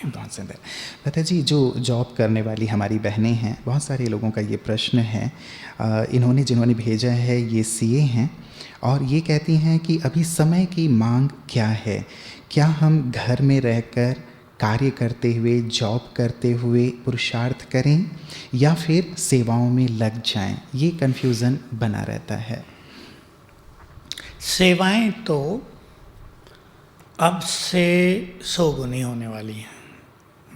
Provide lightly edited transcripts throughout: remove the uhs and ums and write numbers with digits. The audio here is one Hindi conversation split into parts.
बहुत सुंदर। लता जी, जो जॉब करने वाली हमारी बहनें हैं, बहुत सारे लोगों का ये प्रश्न है, जिन्होंने भेजा है ये सीए हैं और ये कहती हैं कि अभी समय की मांग क्या है? क्या हम घर में रहकर कार्य करते हुए, जॉब करते हुए पुरुषार्थ करें या फिर सेवाओं में लग जाएं? ये कन्फ्यूज़न बना रहता है। सेवाएं तो अब से 100 गुनी होने वाली हैं।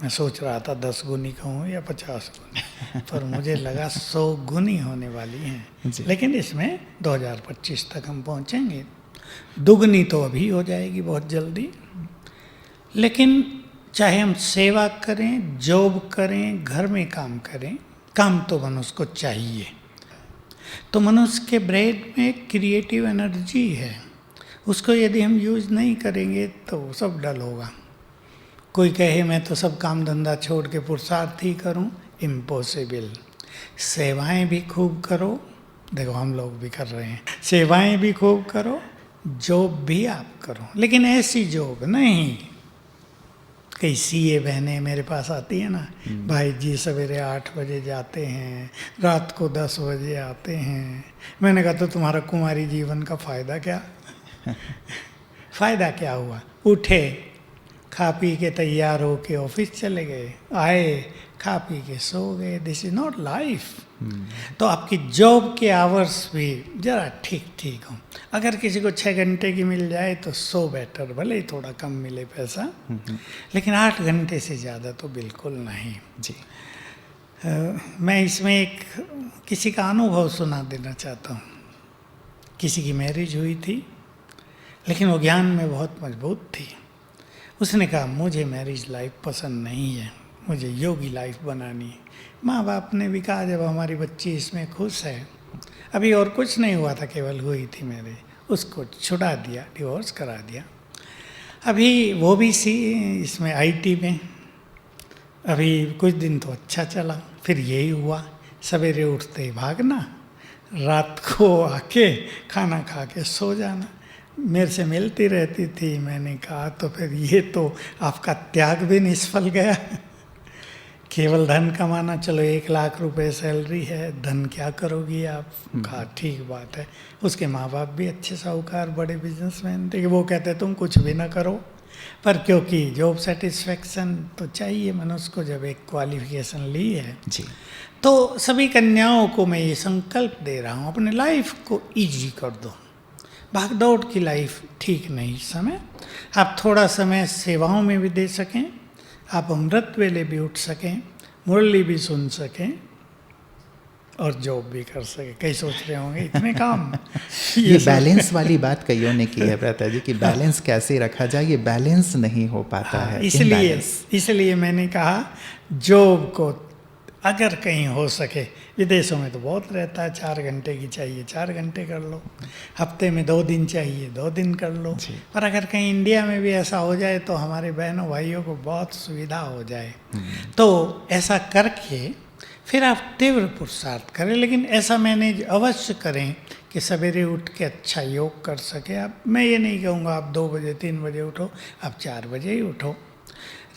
मैं सोच रहा था 10 गुनी कहूँ या 50 गुनी, पर मुझे लगा 100 गुनी होने वाली हैं। लेकिन इसमें 2025 तक हम पहुँचेंगे। दुगनी तो अभी हो जाएगी बहुत जल्दी। लेकिन चाहे हम सेवा करें, जॉब करें, घर में काम करें, काम तो मनुष्य को चाहिए। तो मनुष्य के ब्रेन में क्रिएटिव एनर्जी है, उसको यदि हम यूज नहीं करेंगे तो सब डल होगा। कोई कहे मैं तो सब काम धंधा छोड़ के पुरुषार्थ ही करूं, इम्पॉसिबल। सेवाएं भी खूब करो, देखो हम लोग भी कर रहे हैं, सेवाएं भी खूब करो, जॉब भी आप करो, लेकिन ऐसी जॉब नहीं। कई सीए बहनें मेरे पास आती है ना, भाई जी सवेरे 8 बजे जाते हैं, रात को 10 बजे आते हैं। मैंने कहा तो तुम्हारा कुमारी जीवन का फ़ायदा क्या? फ़ायदा क्या हुआ? उठे, खा पी के तैयार हो के ऑफिस चले गए, आए, खा पी के सो गए। This is not life. तो आपकी जॉब के आवर्स भी ज़रा ठीक ठीक हो। अगर किसी को 6 घंटे की मिल जाए तो सो बेटर, भले ही थोड़ा कम मिले पैसा, लेकिन 8 घंटे से ज़्यादा तो बिल्कुल नहीं जी। मैं इसमें एक किसी का अनुभव सुना देना चाहता हूँ। किसी की मैरिज हुई थी, लेकिन वो ज्ञान में बहुत मजबूत थी। उसने कहा मुझे मैरिज लाइफ पसंद नहीं है, मुझे योगी लाइफ बनानी है। माँ बाप ने भी कहा जब हमारी बच्ची इसमें खुश है, अभी और कुछ नहीं हुआ था, केवल हुई थी मैरिज, उसको छुड़ा दिया, डिवोर्स करा दिया। अभी वो भी इसमें आईटी में, अभी कुछ दिन तो अच्छा चला, फिर यही हुआ, सवेरे उठते ही भागना, रात को आके खाना खा के सो जाना। मेरे से मिलती रहती थी, मैंने कहा तो फिर ये तो आपका त्याग भी निष्फल गया। केवल धन कमाना, चलो 1 लाख रुपए सैलरी है, धन क्या करोगी आप? कहा ठीक बात है। उसके माँ बाप भी अच्छे साहूकार, बड़े बिजनेसमैन थे, वो कहते तुम कुछ भी ना करो, पर क्योंकि जॉब सेटिस्फेक्शन तो चाहिए मनुष्य को, जब एक क्वालिफिकेशन ली है जी। तो सभी कन्याओं को मैं ये संकल्प दे रहा हूँ, अपने लाइफ को ईजी कर दो। भाग दौड़ की लाइफ ठीक नहीं। समय आप थोड़ा समय सेवाओं में भी दे सकें, आप अमृत वेले भी उठ सकें, मुरली भी सुन सकें और जॉब भी कर सकें। कई सोच रहे होंगे इतने काम। ये बैलेंस वाली बात कईयों ने की है भ्राता जी, कि बैलेंस कैसे रखा जाए, ये बैलेंस नहीं हो पाता है। इसलिए मैंने कहा जॉब को अगर कहीं हो सके, विदेशों में तो बहुत रहता है, 4 घंटे की चाहिए 4 घंटे कर लो, हफ्ते में 2 दिन चाहिए 2 दिन कर लो। पर अगर कहीं इंडिया में भी ऐसा हो जाए तो हमारे बहनों भाइयों को बहुत सुविधा हो जाए। तो ऐसा करके फिर आप तीव्र पुरुषार्थ करें, लेकिन ऐसा मैनेज अवश्य करें कि सवेरे उठ के अच्छा योग कर सके आप। मैं ये नहीं कहूँगा आप 2 बजे 3 बजे उठो, आप 4 बजे ही उठो।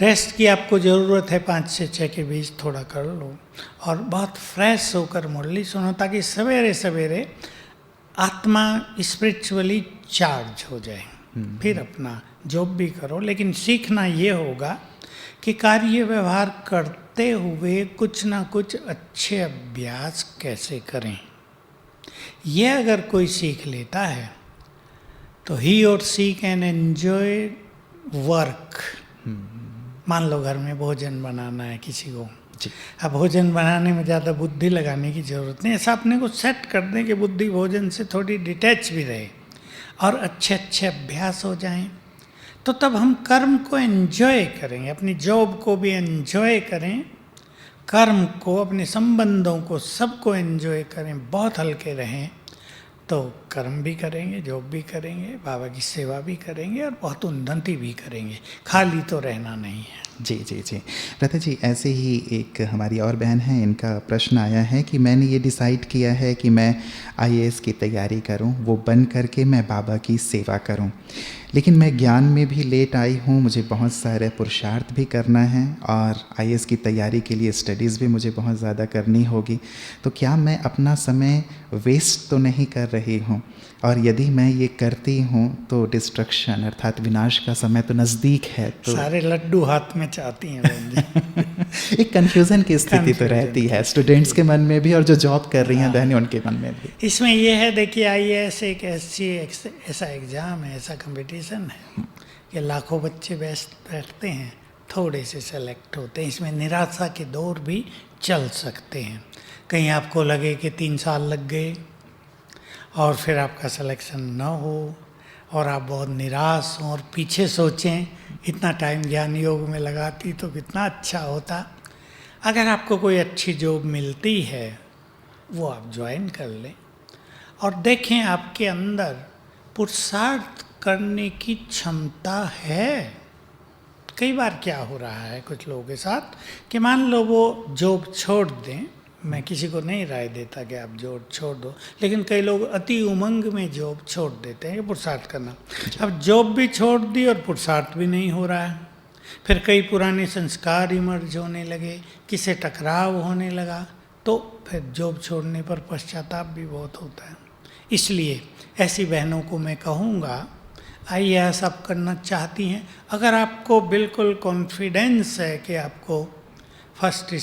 रेस्ट की आपको ज़रूरत है, 5 से 6 के बीच थोड़ा कर लो, और बहुत फ्रेश होकर मुरली सुनो, ताकि सवेरे सवेरे आत्मा स्पिरिचुअली चार्ज हो जाए। फिर अपना जॉब भी करो, लेकिन सीखना ये होगा कि कार्य व्यवहार करते हुए कुछ ना कुछ अच्छे अभ्यास कैसे करें। ये अगर कोई सीख लेता है तो ही और सी कैन एन्जॉय वर्क। मान लो घर में भोजन बनाना है किसी को, अब भोजन बनाने में ज़्यादा बुद्धि लगाने की ज़रूरत नहीं, ऐसा अपने को सेट कर दें कि बुद्धि भोजन से थोड़ी डिटैच भी रहे और अच्छे अच्छे अभ्यास हो जाएं, तो तब हम कर्म को एंजॉय करेंगे, अपनी जॉब को भी एंजॉय करें, कर्म को, अपने संबंधों को, सबको एंजॉय करें, बहुत हल्के रहें, तो कर्म भी करेंगे, जॉब भी करेंगे, बाबा की सेवा भी करेंगे और बहुत उन्नति भी करेंगे। खाली तो रहना नहीं है। जी जी जी ब्रदर जी, ऐसे ही एक हमारी और बहन है, इनका प्रश्न आया है कि मैंने ये डिसाइड किया है कि मैं आईएएस की तैयारी करूं, वो बन करके मैं बाबा की सेवा करूं, लेकिन मैं ज्ञान में भी लेट आई हूं, मुझे बहुत सारे पुरुषार्थ भी करना है और आईएएस की तैयारी के लिए स्टडीज़ भी मुझे बहुत ज़्यादा करनी होगी, तो क्या मैं अपना समय वेस्ट तो नहीं कर रही हूं? और यदि मैं ये करती हूँ तो डिस्ट्रक्शन अर्थात विनाश का समय तो नज़दीक है, तो सारे लड्डू हाथ में चाहती हैं बहन जी। एक कन्फ्यूज़न की स्थिति तो Confusion रहती है स्टूडेंट्स के मन में भी और जो जॉब कर रही हैं बहनें उनके मन में भी। इसमें यह है, देखिए आईएएस एक ऐसा एग्ज़ाम है, ऐसा कंपटीशन है कि लाखों बच्चे बैठते हैं, थोड़े से सेलेक्ट होते हैं। इसमें निराशा के दौर भी चल सकते हैं। कहीं आपको लगे कि 3 साल लग गए और फिर आपका सिलेक्शन न हो और आप बहुत निराश हों और पीछे सोचें इतना टाइम ज्ञान योग में लगाती तो कितना अच्छा होता। अगर आपको कोई अच्छी जॉब मिलती है वो आप ज्वाइन कर लें और देखें आपके अंदर पुरुषार्थ करने की क्षमता है। कई बार क्या हो रहा है कुछ लोगों के साथ कि मान लो वो जॉब छोड़ दें, मैं किसी को नहीं राय देता कि आप जॉब छोड़ दो, लेकिन कई लोग अति उमंग में जॉब छोड़ देते हैं कि पुरुषार्थ करना। अब जॉब भी छोड़ दी और पुरुषार्थ भी नहीं हो रहा है, फिर कई पुराने संस्कार इमर्ज होने लगे, किसी टकराव होने लगा, तो फिर जॉब छोड़ने पर पश्चाताप भी बहुत होता है। इसलिए ऐसी बहनों को मैं कहूँगा, आईएएस आप करना चाहती हैं, अगर आपको बिल्कुल कॉन्फिडेंस है कि आपको फर्स्ट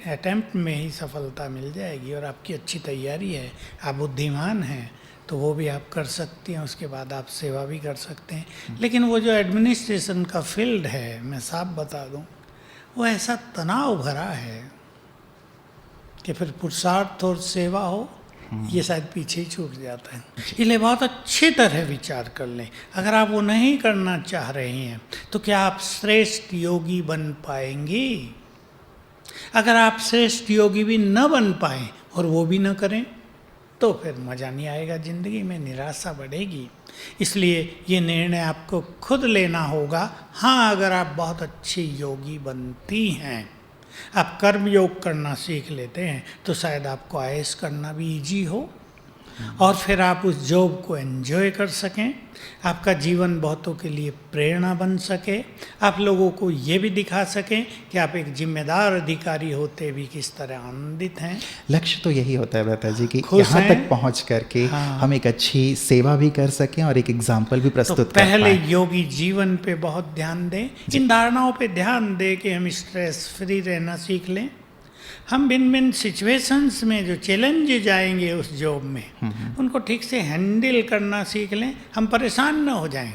अटेम्प्ट में ही सफलता मिल जाएगी और आपकी अच्छी तैयारी है, आप बुद्धिमान हैं, तो वो भी आप कर सकती हैं। उसके बाद आप सेवा भी कर सकते हैं। लेकिन वो जो एडमिनिस्ट्रेशन का फील्ड है, मैं साफ बता दूं, वो ऐसा तनाव भरा है कि फिर पुरुषार्थ और सेवा हो ये शायद पीछे ही छूट जाता है। इसलिए बहुत अच्छी तरह विचार कर लें। अगर आप वो नहीं करना चाह रहे हैं तो क्या आप श्रेष्ठ योगी बन पाएंगे? अगर आप श्रेष्ठ योगी भी न बन पाए और वो भी न करें तो फिर मज़ा नहीं आएगा, ज़िंदगी में निराशा बढ़ेगी। इसलिए ये निर्णय आपको खुद लेना होगा। हाँ, अगर आप बहुत अच्छी योगी बनती हैं, आप कर्म योग करना सीख लेते हैं, तो शायद आपको आईएएस करना भी इजी हो और फिर आप उस जॉब को एंजॉय कर सकें, आपका जीवन बहुतों के लिए प्रेरणा बन सके, आप लोगों को ये भी दिखा सकें कि आप एक जिम्मेदार अधिकारी होते भी किस तरह आनंदित हैं। लक्ष्य तो यही होता है ब्रता जी कि खुश यहाँ हैं। तक पहुँच करके हाँ। हम एक अच्छी सेवा भी कर सकें और एक एग्जाम्पल भी तो प्रस्तुत कर पहले पाएं। योगी जीवन पे बहुत ध्यान दें, इन धारणाओं पे ध्यान दें कि हम स्ट्रेस फ्री रहना सीख लें। हम भिन्न भिन्न सिचुएशंस में जो चैलेंजेज आएंगे उस जॉब में, उनको ठीक से हैंडल करना सीख लें। हम परेशान न हो जाएं